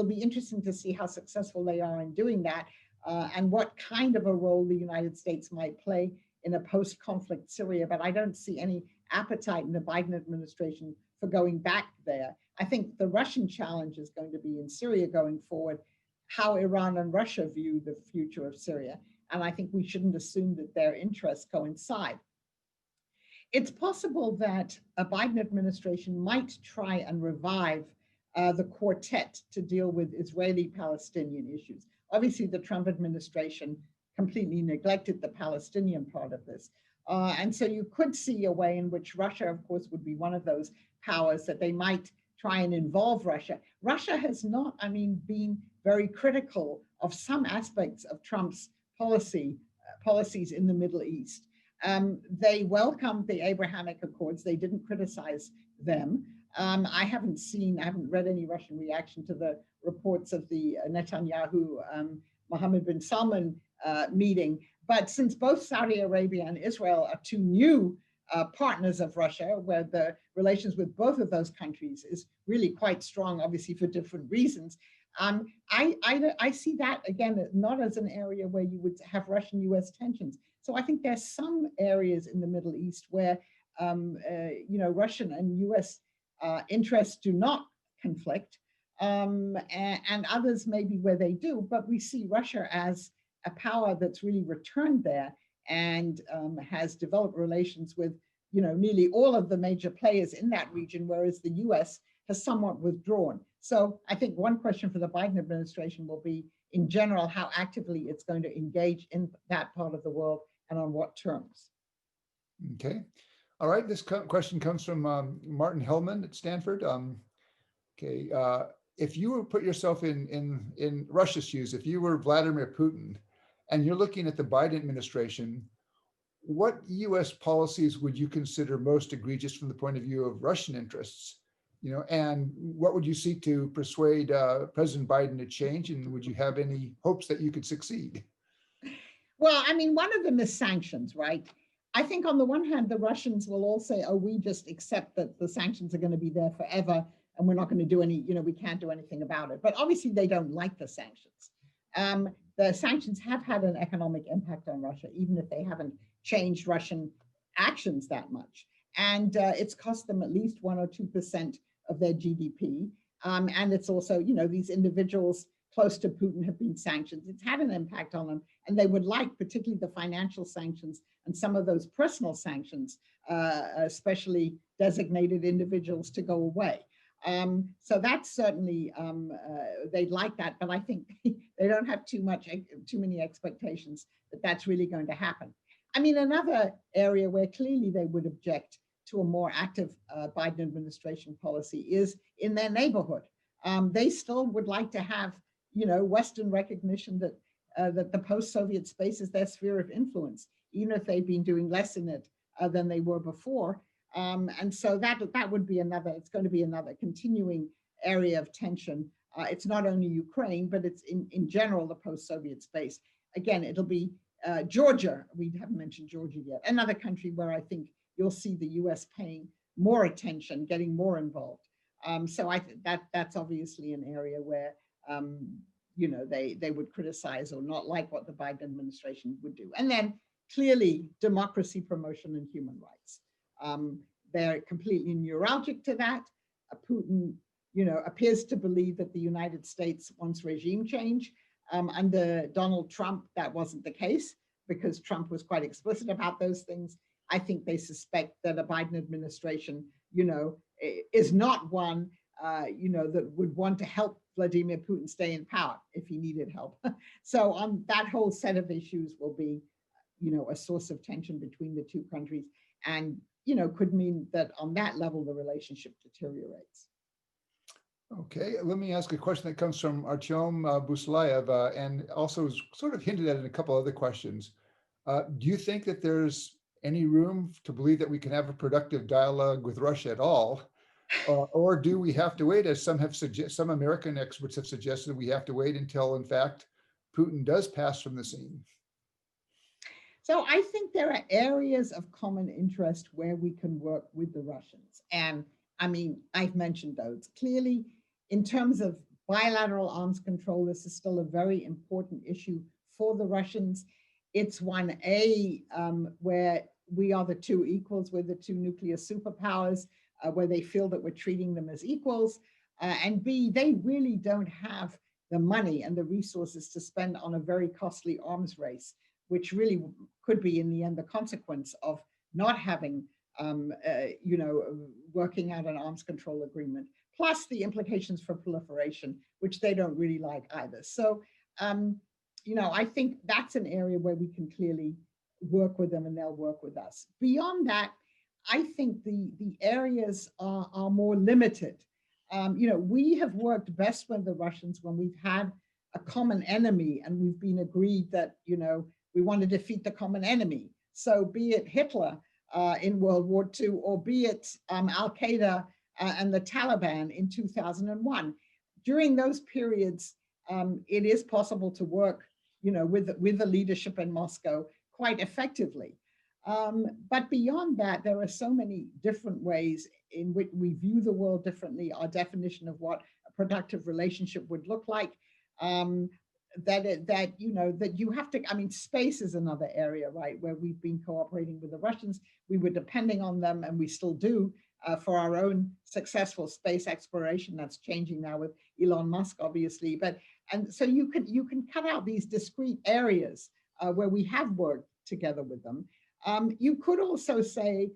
be interesting to see how successful they are in doing that. And what kind of a role the United States might play in a post-conflict Syria, but I don't see any appetite in the Biden administration for going back there. I think the Russian challenge is going to be in Syria going forward, how Iran and Russia view the future of Syria. And I think we shouldn't assume that their interests coincide. It's possible that a Biden administration might try and revive the quartet to deal with Israeli-Palestinian issues. Obviously, the Trump administration completely neglected the Palestinian part of this. And so you could see a way in which Russia, of course, would be one of those powers that they might try and involve Russia. Russia has not, I mean, been very critical of some aspects of Trump's policies in the Middle East. They welcomed the Abrahamic Accords. They didn't criticize them. I haven't read any Russian reaction to the reports of the Netanyahu, Mohammed bin Salman meeting. But since both Saudi Arabia and Israel are two new partners of Russia, where the relations with both of those countries is really quite strong, obviously for different reasons, I see that, again, not as an area where you would have Russian-US tensions. So I think there's some areas in the Middle East where Russian and US interests do not conflict, and others maybe where they do, but we see Russia as a power that's really returned there and has developed relations with nearly all of the major players in that region, whereas the US has somewhat withdrawn. So I think one question for the Biden administration will be, in general, how actively it's going to engage in that part of the world and on what terms. Okay. All right. This question comes from Martin Hellman at Stanford. If you were put yourself in Russia's shoes, if you were Vladimir Putin and you're looking at the Biden administration, what US policies would you consider most egregious from the point of view of Russian interests? And what would you seek to persuade President Biden to change? And would you have any hopes that you could succeed? Well, I mean, one of them is sanctions, right? I think on the one hand, the Russians will all say, oh, we just accept that the sanctions are going to be there forever and we're not going to do we can't do anything about it. But obviously they don't like the sanctions. The sanctions have had an economic impact on Russia, even if they haven't changed Russian actions that much. And it's cost them at least 1 or 2% of their GDP. And it's also, these individuals close to Putin have been sanctioned. It's had an impact on them. And they would like, particularly the financial sanctions and some of those personal sanctions, especially designated individuals, to go away. So that's certainly, they'd like that, but I think they don't have too many expectations that that's really going to happen. I mean, another area where clearly they would object to a more active Biden administration policy is in their neighborhood. They still would like to have, Western recognition that that the post-Soviet space is their sphere of influence, even if they've been doing less in it than they were before. And so that would be it's going to be another continuing area of tension. It's not only Ukraine, but it's in general the post-Soviet space. Again, it'll be Georgia. We haven't mentioned Georgia yet. Another country where I think you'll see the U.S. paying more attention, getting more involved. So I think that's obviously an area where they would criticize or not like what the Biden administration would do. And then clearly democracy promotion and human rights. They're completely neuralgic to that. Putin, appears to believe that the United States wants regime change. Under Donald Trump, that wasn't the case because Trump was quite explicit about those things. I think they suspect that a Biden administration, is not one, that would want to help Vladimir Putin stay in power if he needed help. So on that whole set of issues will be, a source of tension between the two countries, and could mean that on that level the relationship deteriorates. Okay, let me ask a question that comes from Artyom Buslayev, and also sort of hinted at in a couple other questions. Do you think that there's any room to believe that we can have a productive dialogue with Russia at all? Or do we have to wait, as some American experts have suggested, we have to wait until, in fact, Putin does pass from the scene? So I think there are areas of common interest where we can work with the Russians. And I mean, I've mentioned those. Clearly, in terms of bilateral arms control, this is still a very important issue for the Russians. It's 1A, where we are the two equals, we're the two nuclear superpowers, where they feel that we're treating them as equals. And B, they really don't have the money and the resources to spend on a very costly arms race, which really could be in the end the consequence of not having, working out an arms control agreement, plus the implications for proliferation, which they don't really like either. So, I think that's an area where we can clearly work with them and they'll work with us. Beyond that, I think the areas are more limited. We have worked best with the Russians when we've had a common enemy and we've been agreed that, we want to defeat the common enemy. So be it Hitler in World War II, or be it Al-Qaeda and the Taliban in 2001. During those periods, it is possible to work, with the leadership in Moscow quite effectively. But beyond that, there are so many different ways in which we view the world differently, our definition of what a productive relationship would look like. That you have to, space is another area, right, where we've been cooperating with the Russians. We were depending on them, and we still do, for our own successful space exploration. That's changing now with Elon Musk, obviously. And so you can cut out these discrete areas where we have worked together with them. You could also say,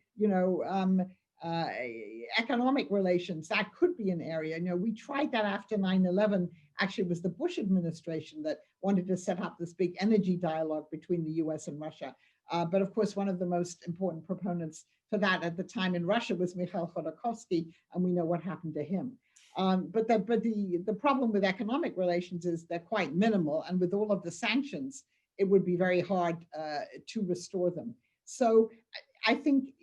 economic relations, that could be an area. We tried that after 9/11. Actually, it was the Bush administration that wanted to set up this big energy dialogue between the US and Russia. But of course, one of the most important proponents for that at the time in Russia was Mikhail Khodorkovsky, and we know what happened to him. But the problem with economic relations is they're quite minimal, and with all of the sanctions, it would be very hard to restore them. So I think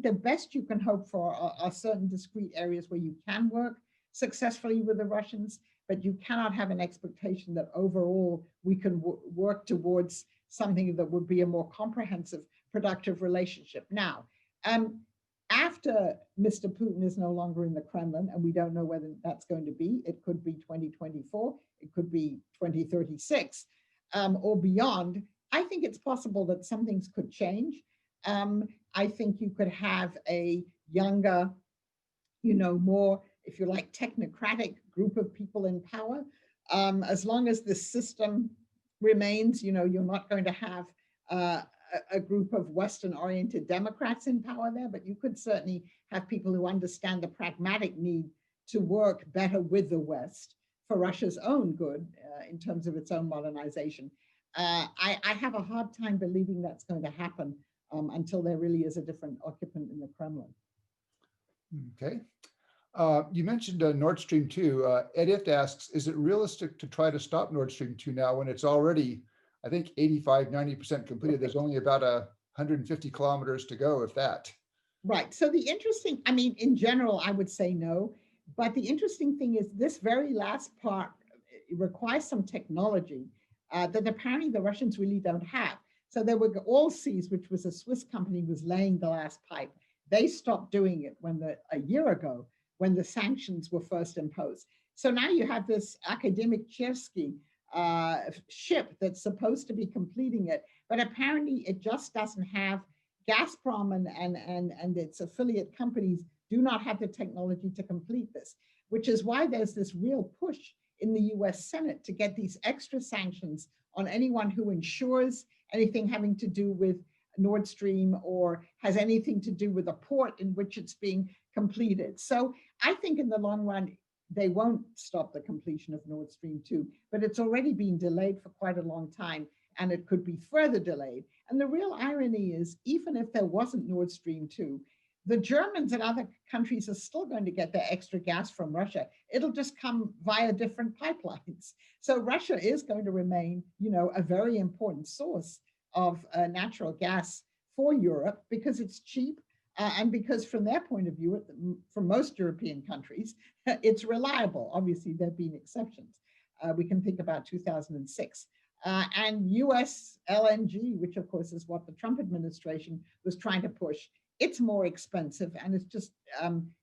the best you can hope for are certain discrete areas where you can work successfully with the Russians, but you cannot have an expectation that overall we can work towards something that would be a more comprehensive, productive relationship. Now, after Mr. Putin is no longer in the Kremlin, and we don't know whether that's going to be, it could be 2024, it could be 2036, or beyond, I think it's possible that some things could change. I think you could have a younger, more, if you like, technocratic group of people in power. As long as the system remains, you're not going to have a group of Western-oriented Democrats in power there, but you could certainly have people who understand the pragmatic need to work better with the West for Russia's own good in terms of its own modernization. I have a hard time believing that's going to happen until there really is a different occupant in the Kremlin. Okay. You mentioned Nord Stream 2. Edith asks, is it realistic to try to stop Nord Stream 2 now when it's already, I think, 85, 90% completed? There's only about 150 kilometers to go, if that. Right. So the interesting, in general, I would say no. But the interesting thing is this very last part requires some technology that apparently the Russians really don't have. So there were Allseas, which was a Swiss company, was laying the last pipe. They stopped doing it a year ago, when the sanctions were first imposed. So now you have this academic Chersky ship that's supposed to be completing it, but apparently it just doesn't have, Gazprom and its affiliate companies do not have the technology to complete this, which is why there's this real push in the US Senate to get these extra sanctions on anyone who ensures anything having to do with Nord Stream or has anything to do with a port in which it's being completed. So I think in the long run, they won't stop the completion of Nord Stream 2, but it's already been delayed for quite a long time, and it could be further delayed. And the real irony is, even if there wasn't Nord Stream 2, the Germans and other countries are still going to get their extra gas from Russia. It'll just come via different pipelines. So Russia is going to remain, a very important source of natural gas for Europe because it's cheap and because from their point of view, for most European countries, it's reliable. Obviously, there have been exceptions. We can think about 2006. And US LNG, which of course is what the Trump administration was trying to push, it's more expensive and it's just,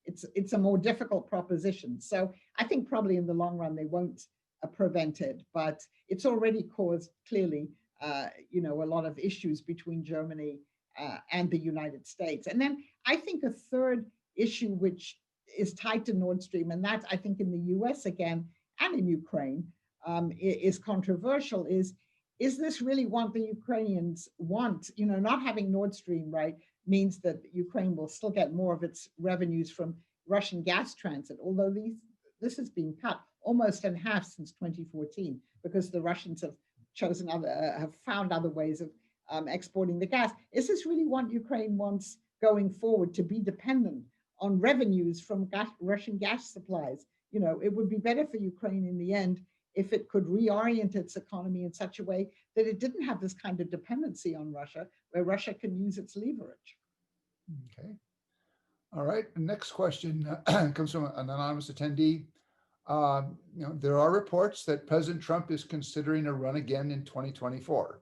it's a more difficult proposition. So I think probably in the long run, they won't prevent it, but it's already caused clearly, a lot of issues between Germany and the United States. And then I think a third issue, which is tied to Nord Stream, and that's, I think, in the US again, and in Ukraine, is controversial, is this really what the Ukrainians want? Not having Nord Stream, right, means that Ukraine will still get more of its revenues from Russian gas transit, although this has been cut almost in half since 2014, because the Russians have chosen have found other ways of exporting the gas. Is this really what Ukraine wants going forward, to be dependent on revenues from Russian gas supplies? It would be better for Ukraine in the end if it could reorient its economy in such a way that it didn't have this kind of dependency on Russia, where Russia can use its leverage. Okay. All right. The next question comes from an anonymous attendee. There are reports that President Trump is considering a run again in 2024.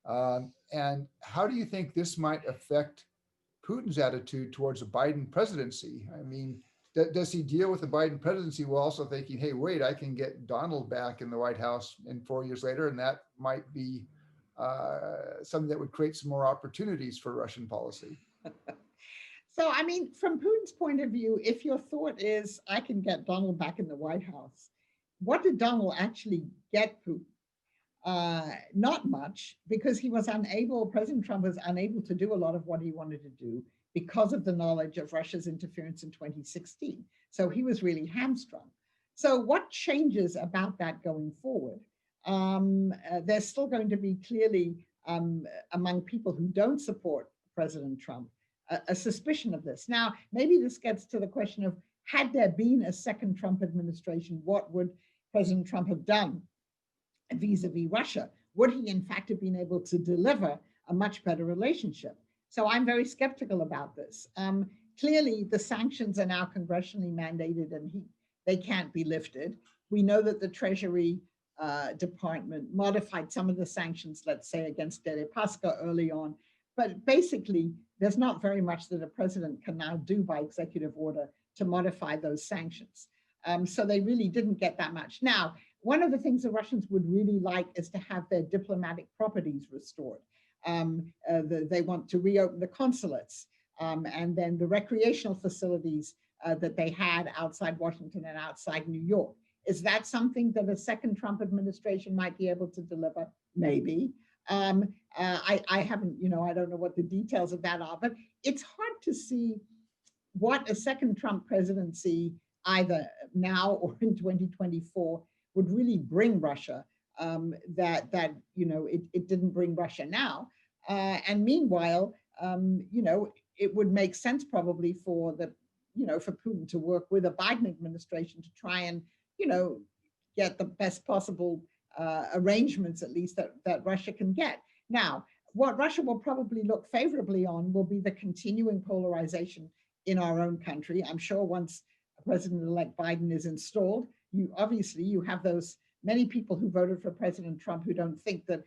And how do you think this might affect Putin's attitude towards a Biden presidency? I mean, does he deal with the Biden presidency while also thinking, hey, wait, I can get Donald back in the White House in 4 years later, and that might be something that would create some more opportunities for Russian policy? So, I mean, from Putin's point of view, if your thought is, I can get Donald back in the White House, what did Donald actually get Putin? Not much, because President Trump was unable to do a lot of what he wanted to do because of the knowledge of Russia's interference in 2016. So he was really hamstrung. So what changes about that going forward? There's still going to be clearly, among people who don't support President Trump, a suspicion of this. Now, maybe this gets to the question of, had there been a second Trump administration, what would President Trump have done vis-a-vis Russia? Would he in fact have been able to deliver a much better relationship? So I'm very skeptical about this. Clearly, the sanctions are now congressionally mandated, and they can't be lifted. We know that the Treasury Department modified some of the sanctions, let's say, against Deripaska early on. But basically, there's not very much that a president can now do by executive order to modify those sanctions. So they really didn't get that much. Now, one of the things the Russians would really like is to have their diplomatic properties restored. They want to reopen the consulates, and then the recreational facilities that they had outside Washington and outside New York. Is that something that a second Trump administration might be able to deliver? Maybe. I haven't, I don't know what the details of that are, but it's hard to see what a second Trump presidency, either now or in 2024, would really bring Russia, that it didn't bring Russia now. And meanwhile, it would make sense probably for for Putin to work with a Biden administration to try and, get the best possible arrangements, at least that Russia can get. Now, what Russia will probably look favorably on will be the continuing polarization in our own country. I'm sure once President-elect Biden is installed, you have those many people who voted for President Trump who don't think that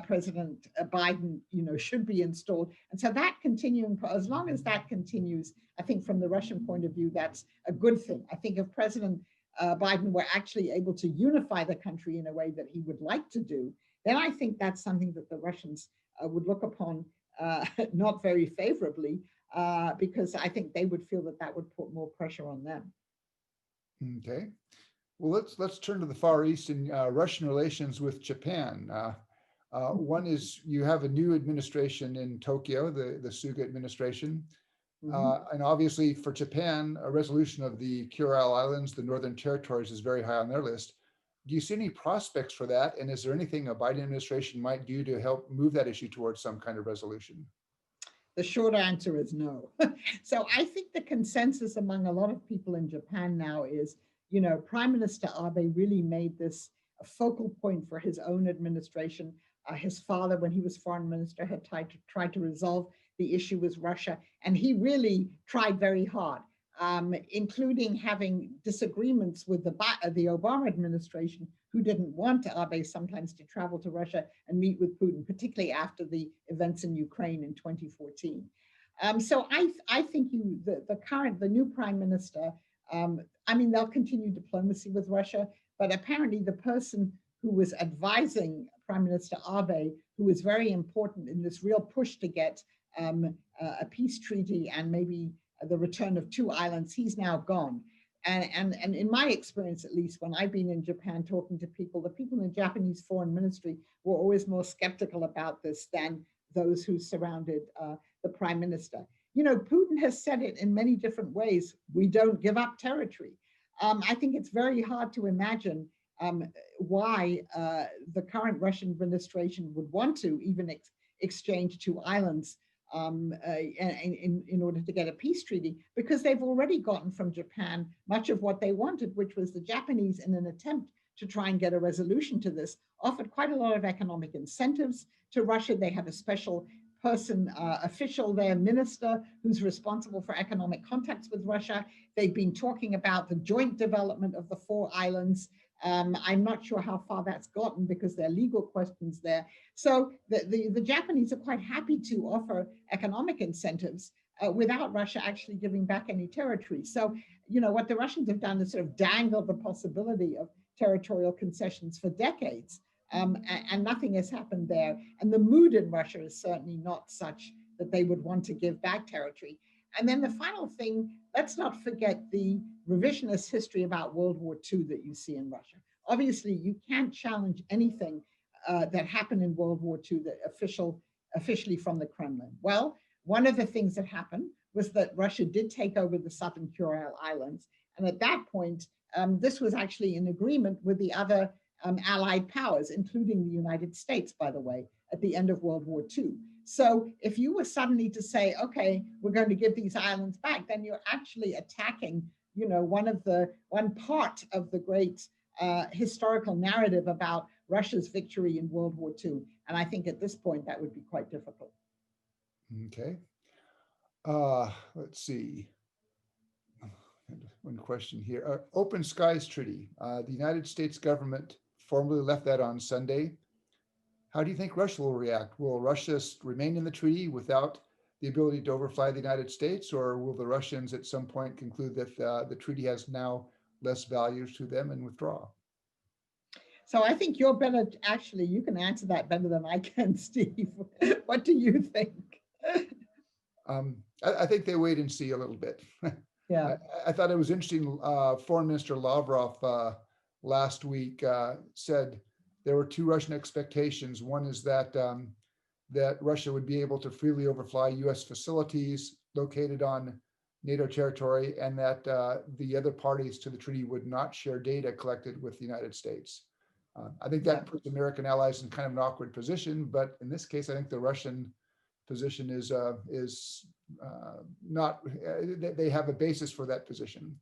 President Biden, should be installed. And so that continuing, as long as that continues, I think from the Russian point of view, that's a good thing. I think if President Biden were actually able to unify the country in a way that he would like to do, then I think that's something that the Russians would look upon not very favorably, because I think they would feel that would put more pressure on them. Okay. Well, let's turn to the Far East and Russian relations with Japan. One is, you have a new administration in Tokyo, the Suga administration. And obviously for Japan, a resolution of the Kuril Islands, the Northern Territories, is very high on their list. Do you see any prospects for that? And is there anything a Biden administration might do to help move that issue towards some kind of resolution? The short answer is no. So I think the consensus among a lot of people in Japan now is, Prime Minister Abe really made this a focal point for his own administration. His father, when he was foreign minister, had tried to resolve the issue with Russia, and he really tried very hard, including having disagreements with the Obama administration, who didn't want Abe sometimes to travel to Russia and meet with Putin, particularly after the events in Ukraine in 2014. So I think the new prime minister, they'll continue diplomacy with Russia, but apparently the person who was advising Prime Minister Abe, who was very important in this real push to get a peace treaty and maybe the return of 2 islands, he's now gone. And in my experience, at least, when I've been in Japan talking to people, the people in the Japanese foreign ministry were always more skeptical about this than those who surrounded the prime minister. Putin has said it in many different ways. We don't give up territory. I think it's very hard to imagine why the current Russian administration would want to even exchange two islands in order to get a peace treaty, because they've already gotten from Japan much of what they wanted, which was the Japanese, in an attempt to try and get a resolution to this, offered quite a lot of economic incentives to Russia. They have a special person, official there, minister, who's responsible for economic contacts with Russia. They've been talking about the joint development of the four islands. I'm not sure how far that's gotten because there are legal questions there. So the Japanese are quite happy to offer economic incentives without Russia actually giving back any territory. So, what the Russians have done is sort of dangle the possibility of territorial concessions for decades. And nothing has happened there. And the mood in Russia is certainly not such that they would want to give back territory. And then the final thing, let's not forget the revisionist history about World War II that you see in Russia. Obviously, you can't challenge anything that happened in World War II that officially from the Kremlin. Well, one of the things that happened was that Russia did take over the Southern Kuril Islands. And at that point, this was actually in agreement with the other allied powers, including the United States, by the way, at the end of World War II. So if you were suddenly to say, okay, we're going to give these islands back, then you're actually attacking, one part of the great historical narrative about Russia's victory in World War II. And I think at this point, that would be quite difficult. Okay. Let's see. One question here. Open Skies Treaty. The United States government formally left that on Sunday. How do you think Russia will react? Will Russia remain in the treaty without the ability to overfly the United States, or will the Russians at some point conclude that the treaty has now less value to them and withdraw? So I think you're better, actually, you can answer that better than I can, Steve. What do you think? I think they wait and see a little bit. Yeah. I thought it was interesting. Foreign Minister Lavrov last week said there were two Russian expectations. One is that that Russia would be able to freely overfly U.S. facilities located on NATO territory, and that the other parties to the treaty would not share data collected with the United States. I think that puts American allies in kind of an awkward position, but in this case, I think the Russian position is not. They have a basis for that position.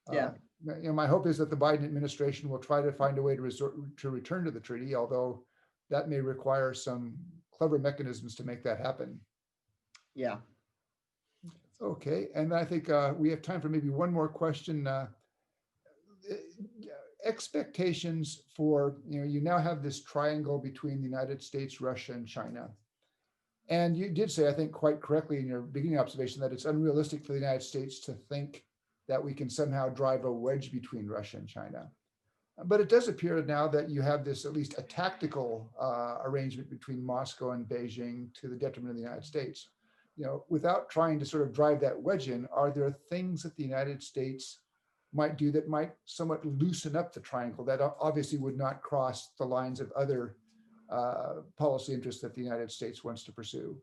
My hope is that the Biden administration will try to find a way to return to the treaty, although that may require some clever mechanisms to make that happen. Yeah. Okay, and I think we have time for maybe one more question. Expectations for, you now have this triangle between the United States, Russia, and China. And you did say, I think quite correctly in your beginning observation, that it's unrealistic for the United States to think that we can somehow drive a wedge between Russia and China. But it does appear now that you have this, at least a tactical arrangement between Moscow and Beijing to the detriment of the United States. Without trying to sort of drive that wedge in, are there things that the United States might do that might somewhat loosen up the triangle that obviously would not cross the lines of other policy interests that the United States wants to pursue?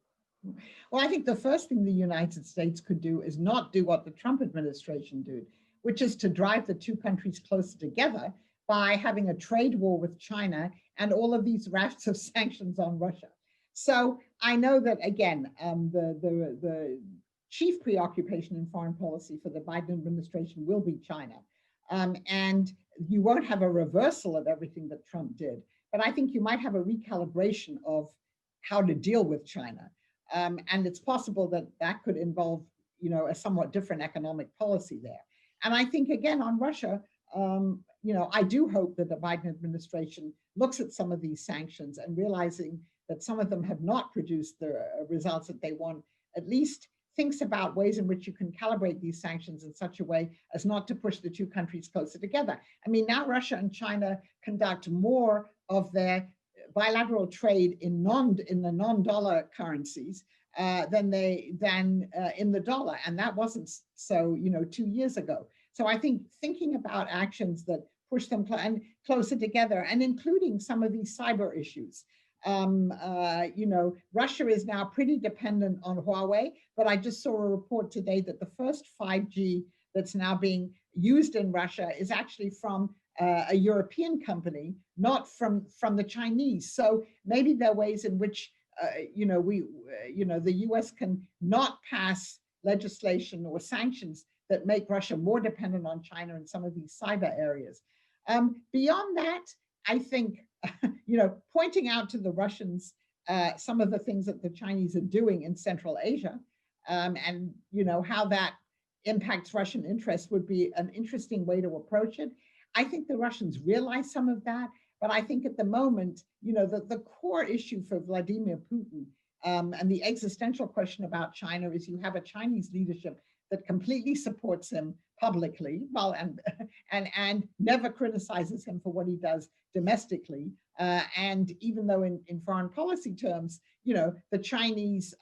Well, I think the first thing the United States could do is not do what the Trump administration did, which is to drive the two countries closer together by having a trade war with China and all of these rafts of sanctions on Russia. So I know that, again, the chief preoccupation in foreign policy for the Biden administration will be China. And you won't have a reversal of everything that Trump did, but I think you might have a recalibration of how to deal with China. And it's possible that that could involve, a somewhat different economic policy there. And I think, again, on Russia, I do hope that the Biden administration looks at some of these sanctions and realizing that some of them have not produced the results that they want, at least thinks about ways in which you can calibrate these sanctions in such a way as not to push the two countries closer together. I mean, now Russia and China conduct more of their bilateral trade in the non-dollar currencies than in the dollar, and that wasn't so 2 years ago. So I think thinking about actions that push them closer together, and including some of these cyber issues. Russia is now pretty dependent on Huawei, but I just saw a report today that the first 5G that's now being used in Russia is actually from a European company, not from the Chinese. So maybe there are ways in which the U.S. can not pass legislation or sanctions that make Russia more dependent on China in some of these cyber areas. Beyond that, I think, pointing out to the Russians some of the things that the Chinese are doing in Central Asia, and how that impacts Russian interests would be an interesting way to approach it. I think the Russians realize some of that, but I think at the moment, the core issue for Vladimir Putin, and the existential question about China is you have a Chinese leadership that completely supports him publicly, well, and never criticizes him for what he does domestically. And even though in foreign policy terms, the Chinese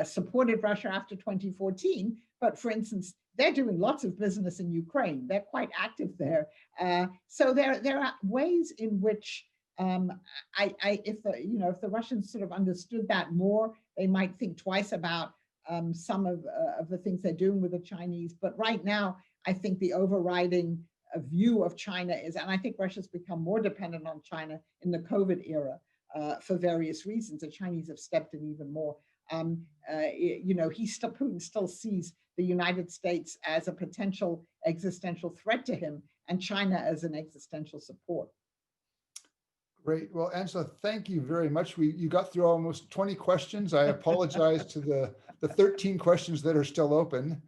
supported Russia after 2014, but for instance, they're doing lots of business in Ukraine. They're quite active there. So there are ways in which if the Russians sort of understood that more, they might think twice about some of the things they're doing with the Chinese. But right now, I think the overriding view of China is, and I think Russia's become more dependent on China in the COVID era for various reasons. The Chinese have stepped in even more. Putin still sees the United States as a potential existential threat to him and China as an existential support. Great. Well, Angela, thank you very much. You got through almost 20 questions. I apologize to the 13 questions that are still open.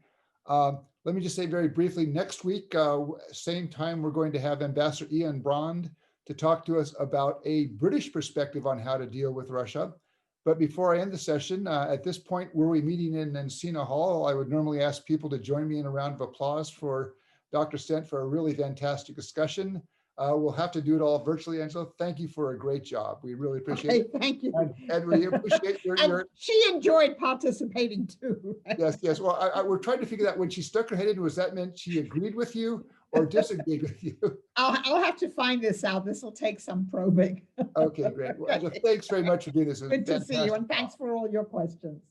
Let me just say very briefly, next week, same time, we're going to have Ambassador Ian Brand to talk to us about a British perspective on how to deal with Russia. But before I end the session, at this point, were we meeting in Encina Hall, I would normally ask people to join me in a round of applause for Dr. Stent for a really fantastic discussion. We'll have to do it all virtually, Angela. Thank you for a great job. We really appreciate it. Thank you. And we appreciate your... She enjoyed participating too. Yes. Well, we're trying to figure out when she stuck her head in, was that meant she agreed with you or disagreed with you? I'll have to find this out. This will take some probing. Okay, great. Well, Angela, thanks very much for doing this. Good to see you, and thanks for all your questions.